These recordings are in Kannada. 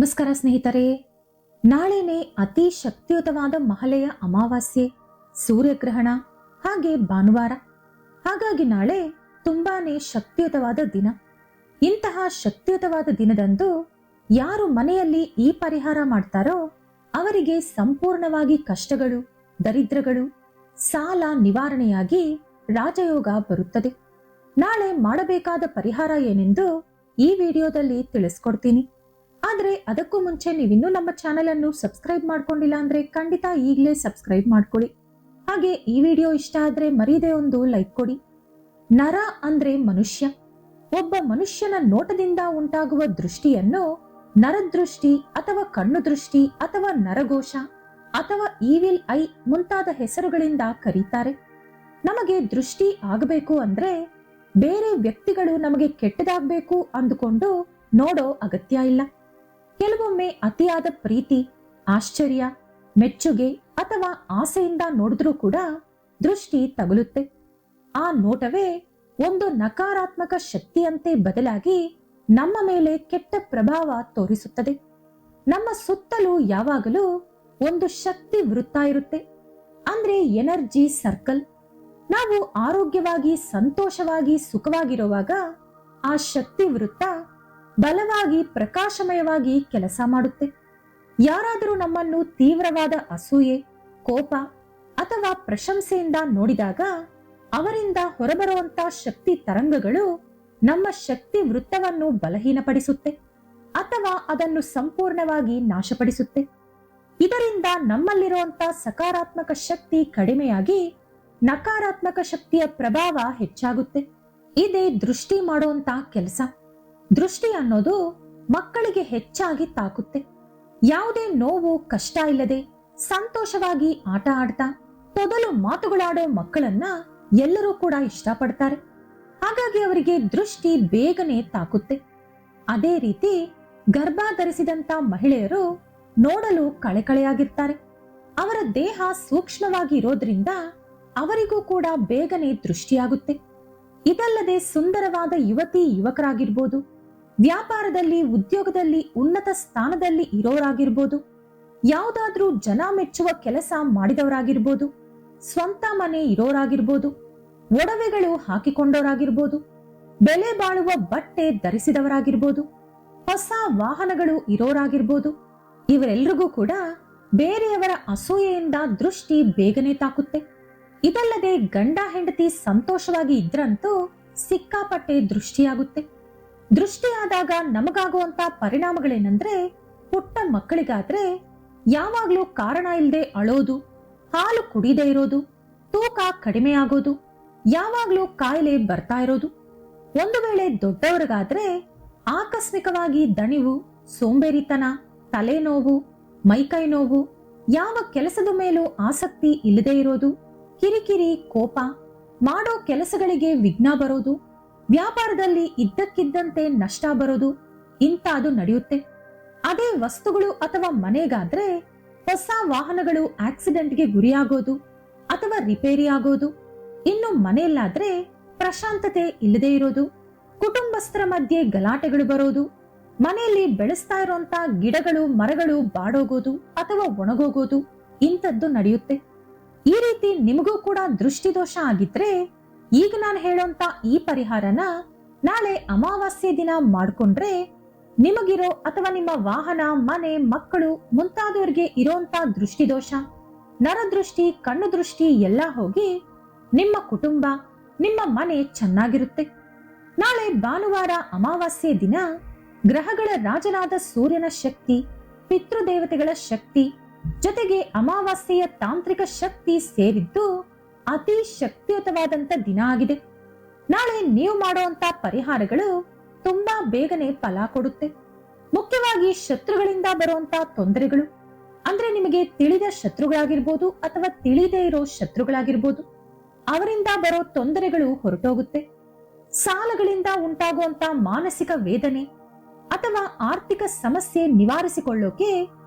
ನಮಸ್ಕಾರ ಸ್ನೇಹಿತರೆ. ನಾಳೆನೆ ಅತಿ ಶಕ್ತಿಯುತವಾದ ಮಹಳೆಯ ಅಮಾವಾಸ್ಯೆ, ಸೂರ್ಯಗ್ರಹಣ ಹಾಗೆ ಭಾನುವಾರ. ಹಾಗಾಗಿ ನಾಳೆ ತುಂಬಾನೇ ಶಕ್ತಿಯುತವಾದ ದಿನ. ಇಂತಹ ಶಕ್ತಿಯುತವಾದ ದಿನದಂದು ಯಾರು ಮನೆಯಲ್ಲಿ ಈ ಪರಿಹಾರ ಮಾಡ್ತಾರೋ ಅವರಿಗೆ ಸಂಪೂರ್ಣವಾಗಿ ಕಷ್ಟಗಳು, ದರಿದ್ರಗಳು, ಸಾಲ ನಿವಾರಣೆಯಾಗಿ ರಾಜಯೋಗ ಬರುತ್ತದೆ. ನಾಳೆ ಮಾಡಬೇಕಾದ ಪರಿಹಾರ ಏನೆಂದು ಈ ವಿಡಿಯೋದಲ್ಲಿ ತಿಳಿಸ್ಕೊಡ್ತೀನಿ. ಆದ್ರೆ ಅದಕ್ಕೂ ಮುಂಚೆ ನೀವಿನ್ನೂ ನಮ್ಮ ಚಾನೆಲ್ ಅನ್ನು ಸಬ್ಸ್ಕ್ರೈಬ್ ಮಾಡ್ಕೊಂಡಿಲ್ಲ ಅಂದ್ರೆ ಖಂಡಿತ ಈಗಲೇ ಸಬ್ಸ್ಕ್ರೈಬ್ ಮಾಡ್ಕೊಳ್ಳಿ. ಹಾಗೆ ಈ ವಿಡಿಯೋ ಇಷ್ಟ ಆದ್ರೆ ಮರೀದೆ ಒಂದು ಲೈಕ್ ಕೊಡಿ. ನರ ಅಂದ್ರೆ ಮನುಷ್ಯ. ಒಬ್ಬ ಮನುಷ್ಯನ ನೋಟದಿಂದ ಉಂಟಾಗುವ ದೃಷ್ಟಿಯನ್ನು ನರದೃಷ್ಟಿ ಅಥವಾ ಕಣ್ಣು ದೃಷ್ಟಿ ಅಥವಾ ನರಗೋಶ ಅಥವಾ ಈವಿಲ್ ಐ ಮುಂತಾದ ಹೆಸರುಗಳಿಂದ ಕರೀತಾರೆ. ನಮಗೆ ದೃಷ್ಟಿ ಆಗಬೇಕು ಅಂದ್ರೆ ಬೇರೆ ವ್ಯಕ್ತಿಗಳು ನಮಗೆ ಕೆಟ್ಟದಾಗಬೇಕು ಅಂದುಕೊಂಡು ನೋಡೋ ಅಗತ್ಯ ಇಲ್ಲ. ಕೆಲವೊಮ್ಮೆ ಅತಿಯಾದ ಪ್ರೀತಿ, ಆಶ್ಚರ್ಯ, ಮೆಚ್ಚುಗೆ ಅಥವಾ ಆಸೆಯಿಂದ ನೋಡಿದ್ರೂ ಕೂಡ ದೃಷ್ಟಿ ತಗುಲುತ್ತೆ. ಆ ನೋಟವೇ ಒಂದು ನಕಾರಾತ್ಮಕ ಶಕ್ತಿಯಂತೆ ಬದಲಾಗಿ ನಮ್ಮ ಮೇಲೆ ಕೆಟ್ಟ ಪ್ರಭಾವ ತೋರಿಸುತ್ತದೆ. ನಮ್ಮ ಸುತ್ತಲೂ ಯಾವಾಗಲೂ ಒಂದು ಶಕ್ತಿ ವೃತ್ತ ಇರುತ್ತೆ, ಅಂದ್ರೆ ಎನರ್ಜಿ ಸರ್ಕಲ್. ನಾವು ಆರೋಗ್ಯವಾಗಿ, ಸಂತೋಷವಾಗಿ, ಸುಖವಾಗಿರುವಾಗ ಆ ಶಕ್ತಿ ವೃತ್ತ ಬಲವಾಗಿ, ಪ್ರಕಾಶಮಯವಾಗಿ ಕೆಲಸ ಮಾಡುತ್ತೆ. ಯಾರಾದರೂ ನಮ್ಮನ್ನು ತೀವ್ರವಾದ ಅಸೂಯೆ, ಕೋಪ ಅಥವಾ ಪ್ರಶಂಸೆಯಿಂದ ನೋಡಿದಾಗ ಅವರಿಂದ ಹೊರಬರುವಂತ ಶಕ್ತಿ ತರಂಗಗಳು ನಮ್ಮ ಶಕ್ತಿ ವೃತ್ತವನ್ನು ಬಲಹೀನಪಡಿಸುತ್ತೆ ಅಥವಾ ಅದನ್ನು ಸಂಪೂರ್ಣವಾಗಿ ನಾಶಪಡಿಸುತ್ತೆ. ಇದರಿಂದ ನಮ್ಮಲ್ಲಿರುವಂತ ಸಕಾರಾತ್ಮಕ ಶಕ್ತಿ ಕಡಿಮೆಯಾಗಿ ನಕಾರಾತ್ಮಕ ಶಕ್ತಿಯ ಪ್ರಭಾವ ಹೆಚ್ಚಾಗುತ್ತೆ. ಇದೇ ದೃಷ್ಟಿ ಮಾಡುವಂತ ಕೆಲಸ. ದೃಷ್ಟಿ ಅನ್ನೋದು ಮಕ್ಕಳಿಗೆ ಹೆಚ್ಚಾಗಿ ತಾಕುತ್ತೆ. ಯಾವುದೇ ನೋವು, ಕಷ್ಟ ಇಲ್ಲದೆ ಸಂತೋಷವಾಗಿ ಆಟ ಆಡ್ತಾ ತೊದಲು ಮಾತುಗಳಾಡೋ ಮಕ್ಕಳನ್ನ ಎಲ್ಲರೂ ಕೂಡ ಇಷ್ಟಪಡ್ತಾರೆ. ಹಾಗಾಗಿ ಅವರಿಗೆ ದೃಷ್ಟಿ ಬೇಗನೆ ತಾಕುತ್ತೆ. ಅದೇ ರೀತಿ ಗರ್ಭ ಧರಿಸಿದಂತ ಮಹಿಳೆಯರು ನೋಡಲು ಕಳೆಕಳೆಯಾಗಿರ್ತಾರೆ. ಅವರ ದೇಹ ಸೂಕ್ಷ್ಮವಾಗಿ ಇರೋದ್ರಿಂದ ಅವರಿಗೂ ಕೂಡ ಬೇಗನೆ ದೃಷ್ಟಿಯಾಗುತ್ತೆ. ಇದಲ್ಲದೆ ಸುಂದರವಾದ ಯುವತಿ ಯುವಕರಾಗಿರ್ಬೋದು, ವ್ಯಾಪಾರದಲ್ಲಿ, ಉದ್ಯೋಗದಲ್ಲಿ ಉನ್ನತ ಸ್ಥಾನದಲ್ಲಿ ಇರೋರಾಗಿರ್ಬೋದು, ಯಾವುದಾದ್ರೂ ಜನ ಮೆಚ್ಚುವ ಕೆಲಸ ಮಾಡಿದವರಾಗಿರ್ಬೋದು, ಸ್ವಂತ ಮನೆ ಇರೋರಾಗಿರ್ಬೋದು, ಒಡವೆಗಳು ಹಾಕಿಕೊಂಡವರಾಗಿರ್ಬೋದು, ಬೆಲೆ ಬಾಳುವ ಬಟ್ಟೆ ಧರಿಸಿದವರಾಗಿರ್ಬೋದು, ಹೊಸ ವಾಹನಗಳು ಇರೋರಾಗಿರ್ಬೋದು, ಇವರೆಲ್ರಿಗೂ ಕೂಡ ಬೇರೆಯವರ ಅಸೂಯೆಯಿಂದ ದೃಷ್ಟಿ ಬೇಗನೆ ತಾಕುತ್ತೆ. ಇದಲ್ಲದೆ ಗಂಡ ಹೆಂಡತಿ ಸಂತೋಷವಾಗಿ ಇದ್ರಂತೂ ಸಿಕ್ಕಾಪಟ್ಟೆ ದೃಷ್ಟಿಯಾಗುತ್ತೆ. ದೃಷ್ಟಿಯಾದಾಗ ನಮಗಾಗುವಂತ ಪರಿಣಾಮಗಳೇನಂದ್ರೆ, ಪುಟ್ಟ ಮಕ್ಕಳಿಗಾದ್ರೆ ಯಾವಾಗ್ಲೂ ಕಾರಣ ಇಲ್ಲದೆ ಅಳೋದು, ಹಾಲು ಕುಡಿದೇ ಇರೋದು, ತೂಕ ಕಡಿಮೆ ಆಗೋದು, ಯಾವಾಗ್ಲೂ ಕಾಯಿಲೆ ಬರ್ತಾ ಇರೋದು. ಒಂದು ವೇಳೆ ದೊಡ್ಡವರಿಗಾದ್ರೆ ಆಕಸ್ಮಿಕವಾಗಿ ದಣಿವು, ಸೋಂಬೇರಿತನ, ತಲೆನೋವು, ಮೈಕೈ ನೋವು, ಯಾವ ಕೆಲಸದ ಮೇಲೂ ಆಸಕ್ತಿ ಇಲ್ಲದೆ ಇರೋದು, ಕಿರಿಕಿರಿ, ಕೋಪ, ಮಾಡೋ ಕೆಲಸಗಳಿಗೆ ವಿಘ್ನ ಬರೋದು, ವ್ಯಾಪಾರದಲ್ಲಿ ಇದ್ದಕ್ಕಿದ್ದಂತೆ ನಷ್ಟ ಬರೋದು, ಇಂತಾದು ನಡೆಯುತ್ತೆ. ಅದೇ ವಸ್ತುಗಳು ಅಥವಾ ಮನೆಗಾದ್ರೆ ಹೊಸ ವಾಹನಗಳು ಆಕ್ಸಿಡೆಂಟ್ಗೆ ಗುರಿಯಾಗೋದು ಅಥವಾ ರಿಪೇರಿ ಆಗೋದು. ಇನ್ನು ಮನೆಯಲ್ಲಾದ್ರೆ ಪ್ರಶಾಂತತೆ ಇಲ್ಲದೆ ಇರೋದು, ಕುಟುಂಬಸ್ಥರ ಮಧ್ಯೆ ಗಲಾಟೆಗಳು ಬರೋದು, ಮನೆಯಲ್ಲಿ ಬೆಳೆಸ್ತಾ ಇರುವಂತ ಗಿಡಗಳು, ಮರಗಳು ಬಾಡೋಗೋದು ಅಥವಾ ಒಣಗೋಗೋದು, ಇಂಥದ್ದು ನಡೆಯುತ್ತೆ. ಈ ರೀತಿ ನಿಮಗೂ ಕೂಡ ದೃಷ್ಟಿದೋಷ ಆಗಿದ್ರೆ ಈಗ ನಾನು ಹೇಳೋಂತ ಈ ಪರಿಹಾರನ ನಾಳೆ ಅಮಾವಾಸ್ಯೆ ದಿನ ಮಾಡ್ಕೊಂಡ್ರೆ ನಿಮಗಿರೋ ಅಥವಾ ನಿಮ್ಮ ವಾಹನ, ಮನೆ, ಮಕ್ಕಳು ಮುಂತಾದವರಿಗೆ ಇರೋಂತ ದೃಷ್ಟಿದೋಷ, ನರದೃಷ್ಟಿ, ಕಣ್ಣು ದೃಷ್ಟಿ ಎಲ್ಲ ಹೋಗಿ ನಿಮ್ಮ ಕುಟುಂಬ, ನಿಮ್ಮ ಮನೆ ಚೆನ್ನಾಗಿರುತ್ತೆ. ನಾಳೆ ಭಾನುವಾರ ಅಮಾವಾಸ್ಯೆ ದಿನ ಗ್ರಹಗಳ ರಾಜನಾದ ಸೂರ್ಯನ ಶಕ್ತಿ, ಪಿತೃದೇವತೆಗಳ ಶಕ್ತಿ ಜೊತೆಗೆ ಅಮಾವಾಸ್ಯೆಯ ತಾಂತ್ರಿಕ ಶಕ್ತಿ ಸೇರಿದ್ದು ಅತಿ ಶಕ್ತಿಯುತವಾದಂತ ದಿನ ಆಗಿದೆ. ನಾಳೆ ನೀವು ಮಾಡುವಂತ ಪರಿಹಾರಗಳು ತುಂಬಾ ಬೇಗನೆ ಫಲ ಕೊಡುತ್ತೆ. ಮುಖ್ಯವಾಗಿ ಶತ್ರುಗಳಿಂದ ಬರುವಂತ ತೊಂದರೆಗಳು, ಅಂದ್ರೆ ನಿಮಗೆ ತಿಳಿದ ಶತ್ರುಗಳಾಗಿರ್ಬೋದು ಅಥವಾ ತಿಳಿದೇ ಇರೋ ಶತ್ರುಗಳಾಗಿರ್ಬೋದು, ಅವರಿಂದ ಬರೋ ತೊಂದರೆಗಳು ಹೊರಟೋಗುತ್ತೆ. ಸಾಲಗಳಿಂದ ಉಂಟಾಗುವಂತ ಮಾನಸಿಕ ವೇದನೆ ಅಥವಾ ಆರ್ಥಿಕ ಸಮಸ್ಯೆ ನಿವಾರಿಸಿಕೊಳ್ಳೋಕೆ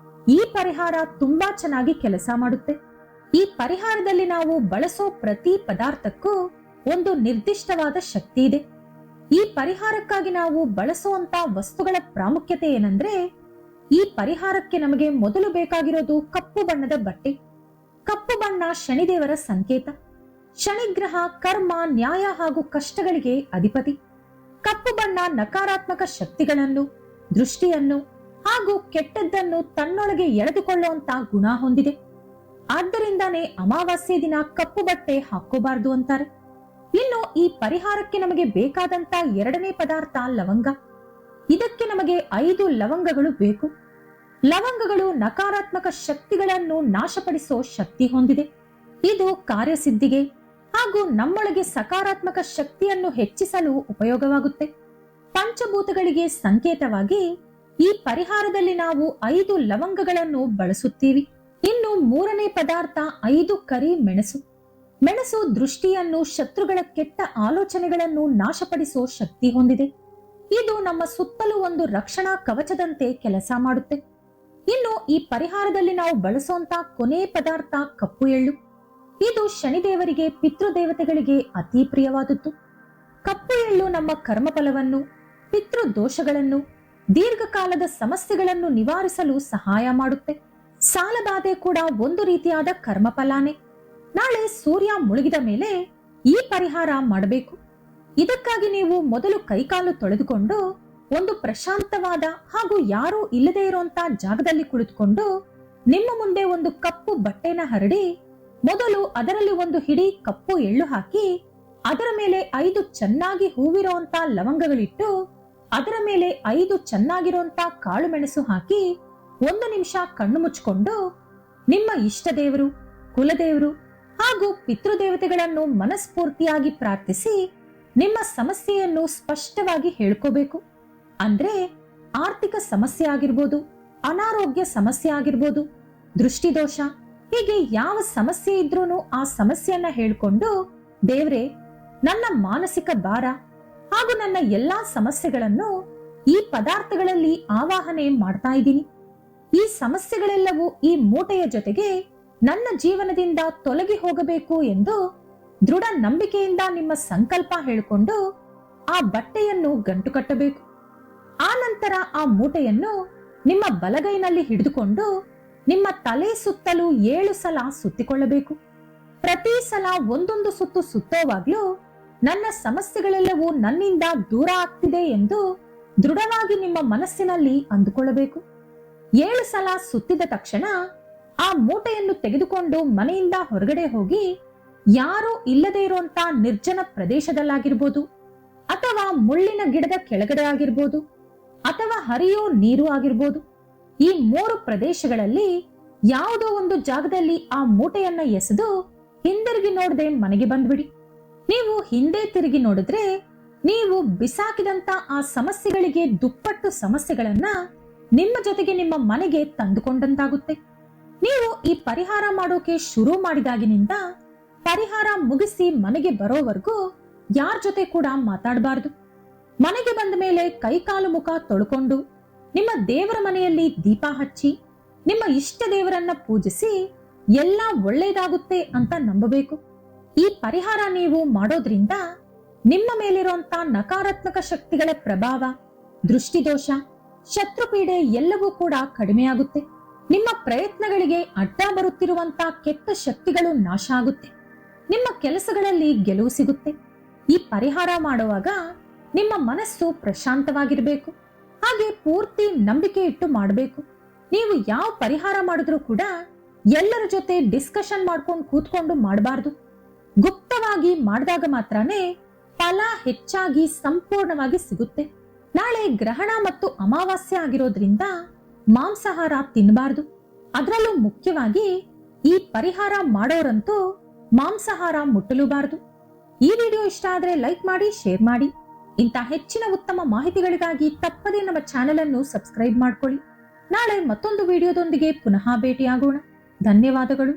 ಈ ಪರಿಹಾರ ತುಂಬಾ ಚೆನ್ನಾಗಿ ಕೆಲಸ ಮಾಡುತ್ತೆ. ಈ ಪರಿಹಾರದಲ್ಲಿ ನಾವು ಬಳಸೋ ಪ್ರತಿ ಪದಾರ್ಥಕ್ಕೂ ಒಂದು ನಿರ್ದಿಷ್ಟವಾದ ಶಕ್ತಿ ಇದೆ. ಈ ಪರಿಹಾರಕ್ಕಾಗಿ ನಾವು ಬಳಸುವಂತ ವಸ್ತುಗಳ ಪ್ರಾಮುಖ್ಯತೆ ಏನಂದ್ರೆ, ಈ ಪರಿಹಾರಕ್ಕೆ ನಮಗೆ ಮೊದಲು ಬೇಕಾಗಿರೋದು ಕಪ್ಪು ಬಣ್ಣದ ಬಟ್ಟೆ. ಕಪ್ಪು ಬಣ್ಣ ಶನಿದೇವರ ಸಂಕೇತ. ಶನಿಗ್ರಹ ಕರ್ಮ, ನ್ಯಾಯ ಹಾಗೂ ಕಷ್ಟಗಳಿಗೆ ಅಧಿಪತಿ. ಕಪ್ಪು ಬಣ್ಣ ನಕಾರಾತ್ಮಕ ಶಕ್ತಿಗಳನ್ನು, ದೃಷ್ಟಿಯನ್ನು ಹಾಗೂ ಕೆಟ್ಟದ್ದನ್ನು ತನ್ನೊಳಗೆ ಎಳೆದುಕೊಳ್ಳುವಂತ ಗುಣ ಹೊಂದಿದೆ. ಆದ್ದರಿಂದಾನೇ ಅಮಾವಾಸ್ಯೆ ದಿನ ಕಪ್ಪು ಬಟ್ಟೆ ಹಾಕೋಬಾರ್ದು ಅಂತಾರೆ. ಇನ್ನು ಈ ಪರಿಹಾರಕ್ಕೆ ನಮಗೆ ಬೇಕಾದಂತ ಎರಡನೇ ಪದಾರ್ಥ ಲವಂಗ. ಇದಕ್ಕೆ ನಮಗೆ 5 ಲವಂಗಗಳು ಬೇಕು. ಲವಂಗಗಳು ನಕಾರಾತ್ಮಕ ಶಕ್ತಿಗಳನ್ನು ನಾಶಪಡಿಸೋ ಶಕ್ತಿ ಹೊಂದಿದೆ. ಇದು ಕಾರ್ಯಸಿದ್ಧಿಗೆ ಹಾಗೂ ನಮ್ಮೊಳಗೆ ಸಕಾರಾತ್ಮಕ ಶಕ್ತಿಯನ್ನು ಹೆಚ್ಚಿಸಲು ಉಪಯೋಗವಾಗುತ್ತೆ. ಪಂಚಭೂತಗಳಿಗೆ ಸಂಕೇತವಾಗಿ ಈ ಪರಿಹಾರದಲ್ಲಿ ನಾವು 5 ಲವಂಗಗಳನ್ನು ಬಳಸುತ್ತೀವಿ. ಇನ್ನು ಮೂರನೇ ಪದಾರ್ಥ 5 ಕರಿ ಮೆಣಸು. ಮೆಣಸು ದೃಷ್ಟಿಯನ್ನು, ಶತ್ರುಗಳ ಕೆಟ್ಟ ಆಲೋಚನೆಗಳನ್ನು ನಾಶಪಡಿಸೋ ಶಕ್ತಿ ಹೊಂದಿದೆ. ಇದು ನಮ್ಮ ಸುತ್ತಲೂ ಒಂದು ರಕ್ಷಣಾ ಕವಚದಂತೆ ಕೆಲಸ ಮಾಡುತ್ತೆ. ಇನ್ನು ಈ ಪರಿಹಾರದಲ್ಲಿ ನಾವು ಬಳಸುವಂತ ಕೊನೆ ಪದಾರ್ಥ ಕಪ್ಪು ಎಳ್ಳು. ಇದು ಶನಿದೇವರಿಗೆ, ಪಿತೃದೇವತೆಗಳಿಗೆ ಅತಿ ಪ್ರಿಯವಾದದ್ದು. ಕಪ್ಪು ಎಳ್ಳು ನಮ್ಮ ಕರ್ಮಫಲವನ್ನು, ಪಿತೃ ದೋಷಗಳನ್ನು, ದೀರ್ಘಕಾಲದ ಸಮಸ್ಯೆಗಳನ್ನು ನಿವಾರಿಸಲು ಸಹಾಯ ಮಾಡುತ್ತೆ. ಸಾಲಬಾಧೆ ಕೂಡ ಒಂದು ರೀತಿಯಾದ ಕರ್ಮಫಲಾನೇ. ನಾಳೆ ಸೂರ್ಯ ಮುಳುಗಿದ ಮೇಲೆ ಈ ಪರಿಹಾರ ಮಾಡಬೇಕು. ಇದಕ್ಕಾಗಿ ನೀವು ಮೊದಲು ಕೈಕಾಲು ತೊಳೆದುಕೊಂಡು ಒಂದು ಪ್ರಶಾಂತವಾದ ಹಾಗೂ ಯಾರೂ ಇಲ್ಲದೆ ಇರುವಂತ ಜಾಗದಲ್ಲಿ ಕುಳಿತುಕೊಂಡು ನಿಮ್ಮ ಮುಂದೆ ಒಂದು ಕಪ್ಪು ಬಟ್ಟೆನ ಹರಡಿ ಮೊದಲು ಅದರಲ್ಲಿ ಒಂದು ಹಿಡಿ ಕಪ್ಪು ಎಳ್ಳು ಹಾಕಿ ಅದರ ಮೇಲೆ 5 ಚೆನ್ನಾಗಿ ಹೂವಿರುವಂತ ಲವಂಗಗಳಿಟ್ಟು ಅದರ ಮೇಲೆ 5 ಚೆನ್ನಾಗಿರುವಂತ ಕಾಳು ಮೆಣಸು ಹಾಕಿ 1 ನಿಮಿಷ ಕಣ್ಣು ಮುಚ್ಚಿಕೊಂಡು ನಿಮ್ಮ ಇಷ್ಟ ದೇವರು, ಕುಲದೇವರು ಹಾಗೂ ಪಿತೃದೇವತೆಗಳನ್ನು ಮನಸ್ಫೂರ್ತಿಯಾಗಿ ಪ್ರಾರ್ಥಿಸಿ ನಿಮ್ಮ ಸಮಸ್ಯೆಯನ್ನು ಸ್ಪಷ್ಟವಾಗಿ ಹೇಳ್ಕೋಬೇಕು. ಅಂದ್ರೆ ಆರ್ಥಿಕ ಸಮಸ್ಯೆ ಆಗಿರ್ಬೋದು, ಅನಾರೋಗ್ಯ ಸಮಸ್ಯೆ ಆಗಿರ್ಬೋದು, ದೃಷ್ಟಿದೋಷ, ಹೀಗೆ ಯಾವ ಸಮಸ್ಯೆ ಇದ್ರೂನು ಆ ಸಮಸ್ಯೆಯನ್ನ ಹೇಳ್ಕೊಂಡು, ದೇವ್ರೆ ನನ್ನ ಮಾನಸಿಕ ಭಾರ ಹಾಗೂ ನನ್ನ ಎಲ್ಲಾ ಸಮಸ್ಯೆಗಳನ್ನು ಈ ಪದಾರ್ಥಗಳಲ್ಲಿ ಆವಾಹನೆ ಮಾಡ್ತಾ ಇದ್ದೀನಿ. ಈ ಸಮಸ್ಯೆಗಳೆಲ್ಲವೂ ಈ ಮೂಟೆಯ ಜೊತೆಗೆ ನನ್ನ ಜೀವನದಿಂದ ತೊಲಗಿ ಹೋಗಬೇಕು ಎಂದು ದೃಢ ನಂಬಿಕೆಯಿಂದ ನಿಮ್ಮ ಸಂಕಲ್ಪ ಹೇಳಿಕೊಂಡು ಆ ಬಟ್ಟೆಯನ್ನು ಗಂಟು ಕಟ್ಟಬೇಕು. ಆ ನಂತರ ಆ ಮೂಟೆಯನ್ನು ನಿಮ್ಮ ಬಲಗೈನಲ್ಲಿ ಹಿಡಿದುಕೊಂಡು ನಿಮ್ಮ ತಲೆ ಸುತ್ತಲೂ 7 ಸಲ ಸುತ್ತಿಕೊಳ್ಳಬೇಕು. ಪ್ರತಿ ಸಲ ಒಂದೊಂದು ಸುತ್ತು ಸುತ್ತೋವಾಗ್ಲೂ ನನ್ನ ಸಮಸ್ಯೆಗಳೆಲ್ಲವೂ ನನ್ನಿಂದ ದೂರ ಆಗ್ತಿದೆ ಎಂದು ದೃಢವಾಗಿ ನಿಮ್ಮ ಮನಸ್ಸಿನಲ್ಲಿ ಅಂದುಕೊಳ್ಳಬೇಕು. 7 ಸಲ ಸುತ್ತಿದ ತಕ್ಷಣ ಆ ಮೂಟೆಯನ್ನು ತೆಗೆದುಕೊಂಡು ಮನೆಯಿಂದ ಹೊರಗಡೆ ಹೋಗಿ ಯಾರೂ ಇಲ್ಲದೆ ಇರುವಂತ ನಿರ್ಜನ ಪ್ರದೇಶದಲ್ಲಾಗಿರ್ಬೋದು, ಅಥವಾ ಮುಳ್ಳಿನ ಗಿಡದ ಕೆಳಗಡೆ ಆಗಿರ್ಬೋದು, ಅಥವಾ ಹರಿಯೋ ನೀರು ಆಗಿರ್ಬೋದು, ಈ 3 ಪ್ರದೇಶಗಳಲ್ಲಿ ಯಾವುದೋ ಒಂದು ಜಾಗದಲ್ಲಿ ಆ ಮೂಟೆಯನ್ನ ಎಸೆದು ಹಿಂದಿರುಗಿ ನೋಡದೆ ಮನೆಗೆ ಬಂದ್ಬಿಡಿ. ನೀವು ಹಿಂದೆ ತಿರುಗಿ ನೋಡಿದ್ರೆ ನೀವು ಬಿಸಾಕಿದಂತ ಆ ಸಮಸ್ಯೆಗಳಿಗೆ ದುಪ್ಪಟ್ಟು ಸಮಸ್ಯೆಗಳನ್ನ ನಿಮ್ಮ ಜೊತೆಗೆ ನಿಮ್ಮ ಮನೆಗೆ ತಂದುಕೊಂಡಂತಾಗುತ್ತೆ. ನೀವು ಈ ಪರಿಹಾರ ಮಾಡೋಕೆ ಶುರು ಮಾಡಿದಾಗಿನಿಂದ ಪರಿಹಾರ ಮುಗಿಸಿ ಮನೆಗೆ ಬರೋವರೆಗೂ ಯಾರ ಜೊತೆ ಕೂಡ ಮಾತಾಡಬಾರ್ದು. ಮನೆಗೆ ಬಂದ ಮೇಲೆ ಕೈಕಾಲು ಮುಖ ತೊಳ್ಕೊಂಡು ನಿಮ್ಮ ದೇವರ ಮನೆಯಲ್ಲಿ ದೀಪ ಹಚ್ಚಿ ನಿಮ್ಮ ಇಷ್ಟ ದೇವರನ್ನ ಪೂಜಿಸಿ ಎಲ್ಲ ಒಳ್ಳೇದಾಗುತ್ತೆ ಅಂತ ನಂಬಬೇಕು. ಈ ಪರಿಹಾರ ನೀವು ಮಾಡೋದ್ರಿಂದ ನಿಮ್ಮ ಮೇಲಿರುವಂತ ನಕಾರಾತ್ಮಕ ಶಕ್ತಿಗಳ ಪ್ರಭಾವ, ದೃಷ್ಟಿದೋಷ, ಶತ್ರುಪೀಡೆ ಎಲ್ಲವೂ ಕೂಡ ಕಡಿಮೆಯಾಗುತ್ತೆ. ನಿಮ್ಮ ಪ್ರಯತ್ನಗಳಿಗೆ ಅಡ್ಡ ಬರುತ್ತಿರುವಂತ ಕೆಟ್ಟ ಶಕ್ತಿಗಳು ನಾಶ ಆಗುತ್ತೆ. ನಿಮ್ಮ ಕೆಲಸಗಳಲ್ಲಿ ಗೆಲುವು ಸಿಗುತ್ತೆ. ಈ ಪರಿಹಾರ ಮಾಡುವಾಗ ನಿಮ್ಮ ಮನಸ್ಸು ಪ್ರಶಾಂತವಾಗಿರ್ಬೇಕು. ಹಾಗೆ ಪೂರ್ತಿ ನಂಬಿಕೆ ಇಟ್ಟು ಮಾಡಬೇಕು. ನೀವು ಯಾವ ಪರಿಹಾರ ಮಾಡಿದ್ರೂ ಕೂಡ ಎಲ್ಲರ ಜೊತೆ ಡಿಸ್ಕಷನ್ ಮಾಡ್ಕೊಂಡು ಕೂತ್ಕೊಂಡು ಮಾಡಬಾರ್ದು. ಗುಪ್ತವಾಗಿ ಮಾಡಿದಾಗ ಮಾತ್ರನೇ ಫಲ ಹೆಚ್ಚಾಗಿ ಸಂಪೂರ್ಣವಾಗಿ ಸಿಗುತ್ತೆ. ನಾಳೆ ಗ್ರಹಣ ಮತ್ತು ಅಮಾವಾಸ್ಯೆ ಆಗಿರೋದ್ರಿಂದ ಮಾಂಸಾಹಾರ ತಿನ್ನಬಾರ್ದು. ಅದರಲ್ಲೂ ಮುಖ್ಯವಾಗಿ ಈ ಪರಿಹಾರ ಮಾಡೋರಂತೂ ಮಾಂಸಾಹಾರ ಮುಟ್ಟಲೂಬಾರದು. ಈ ವಿಡಿಯೋ ಇಷ್ಟ ಆದ್ರೆ ಲೈಕ್ ಮಾಡಿ, ಶೇರ್ ಮಾಡಿ. ಇಂಥ ಹೆಚ್ಚಿನ ಉತ್ತಮ ಮಾಹಿತಿಗಳಿಗಾಗಿ ತಪ್ಪದೇ ನಮ್ಮ ಚಾನೆಲ್ ಅನ್ನು ಸಬ್ಸ್ಕ್ರೈಬ್ ಮಾಡ್ಕೊಳ್ಳಿ. ನಾಳೆ ಮತ್ತೊಂದು ವಿಡಿಯೋದೊಂದಿಗೆ ಪುನಃ ಭೇಟಿಯಾಗೋಣ. ಧನ್ಯವಾದಗಳು.